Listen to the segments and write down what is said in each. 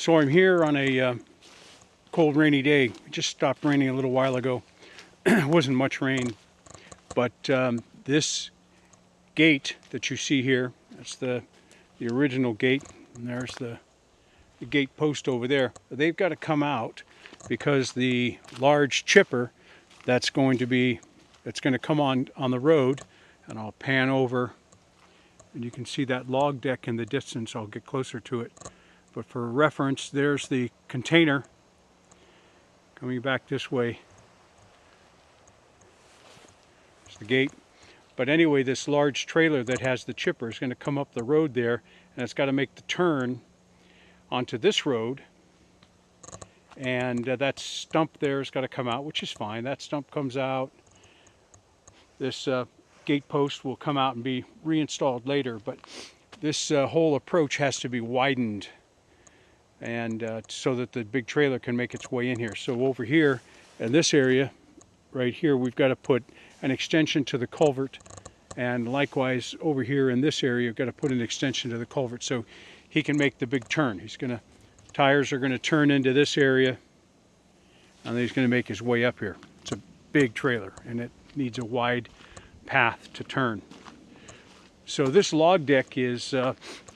So I'm here on a cold rainy day. It just stopped raining a little while ago. It wasn't much rain, but this gate that you see here, that's the original gate, and there's the gate post over there. They've got to come out because the large chipper that's going to come on the road, and I'll pan over and you can see that log deck in the distance. I'll get closer to it, but for reference, there's the container coming back this way. There's the gate. But anyway, this large trailer that has the chipper is going to come up the road there, and it's got to make the turn onto this road, and that stump there has got to come out, which is fine. That stump comes out. This gate post will come out and be reinstalled later, but this whole approach has to be widened, and so that the big trailer can make its way in here. So over here in this area right here, we've got to put an extension to the culvert, and likewise over here in this area you've got to put an extension to the culvert so he can make the big turn. Tires are going to turn into this area, and then he's going to make his way up here. It's a big trailer and it needs a wide path to turn. So this log deck is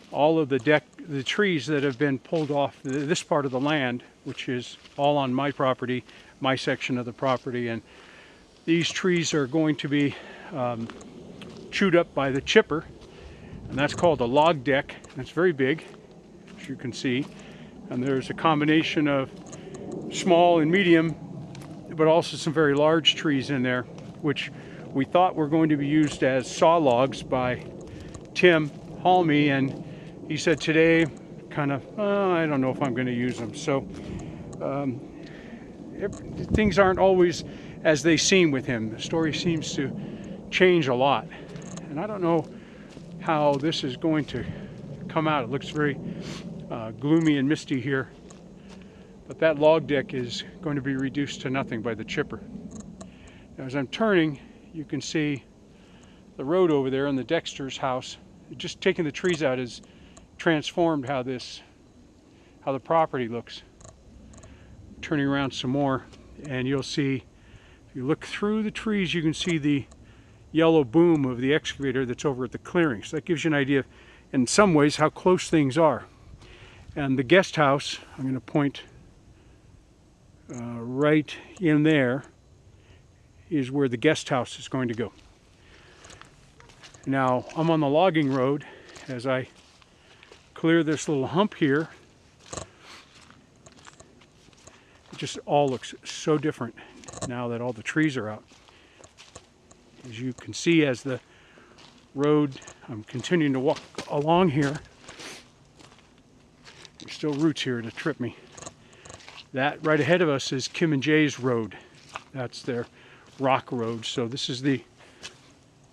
all of the trees that have been pulled off this part of the land, which is all on my property, my section of the property, and these trees are going to be chewed up by the chipper, and that's called a log deck, and it's very big, as you can see, and there's a combination of small and medium, but also some very large trees in there, which we thought were going to be used as saw logs by Tim Halmy, and he said today, I don't know if I'm going to use them. So things aren't always as they seem with him. The story seems to change a lot, and I don't know how this is going to come out. It looks very gloomy and misty here, but that log deck is going to be reduced to nothing by the chipper. Now, as I'm turning, you can see the road over there and the Dexter's house. Just taking the trees out has transformed how the property looks. Turning around some more, and you'll see, if you look through the trees, you can see the yellow boom of the excavator that's over at the clearing. So that gives you an idea, in some ways, how close things are. And the guest house, I'm going to point right in there, is where the guest house is going to go. Now, I'm on the logging road. As I clear this little hump here, it just all looks so different now that all the trees are out. As you can see, as the road, I'm continuing to walk along here. There's still roots here to trip me. That right ahead of us is Kim and Jay's road. That's their rock road. So this is the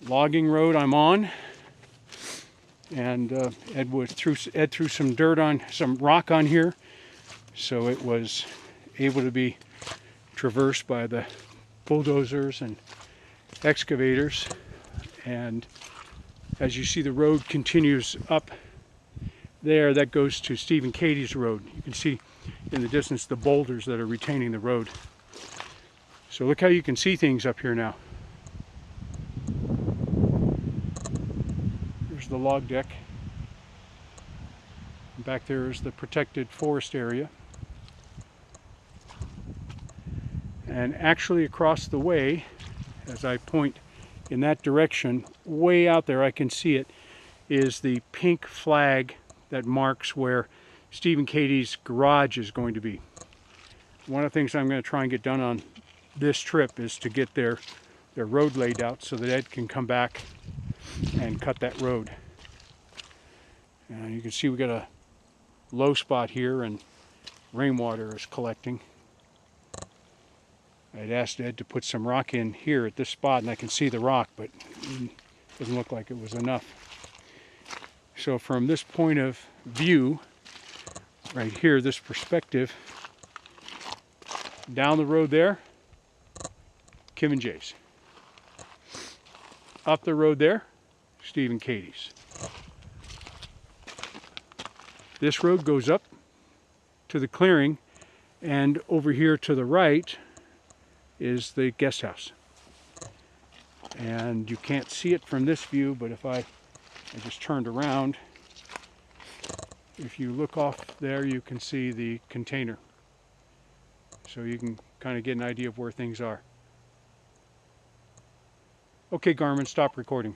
logging road I'm on, and Ed threw some rock on here, so it was able to be traversed by the bulldozers and excavators. And as you see, the road continues up there. That goes to Steve and Katie's road. You can see in the distance the boulders that are retaining the road. So look how you can see things up here now. There's the log deck. And back there is the protected forest area. And actually across the way, as I point in that direction, way out there, I can see it, is the pink flag that marks where Steve and Katie's garage is going to be. One of the things I'm going to try and get done on this trip is to get their road laid out so that Ed can come back and cut that road. And you can see we got a low spot here and rainwater is collecting. I'd asked Ed to put some rock in here at this spot, and I can see the rock, but it doesn't look like it was enough. So from this point of view, right here, this perspective, down the road there, Kim and Jay's. Up the road there, Steve and Katie's. This road goes up to the clearing, and over here to the right is the guest house. And you can't see it from this view, but if I just turned around, if you look off there, you can see the container. So you can kind of get an idea of where things are. Okay, Garmin, stop recording.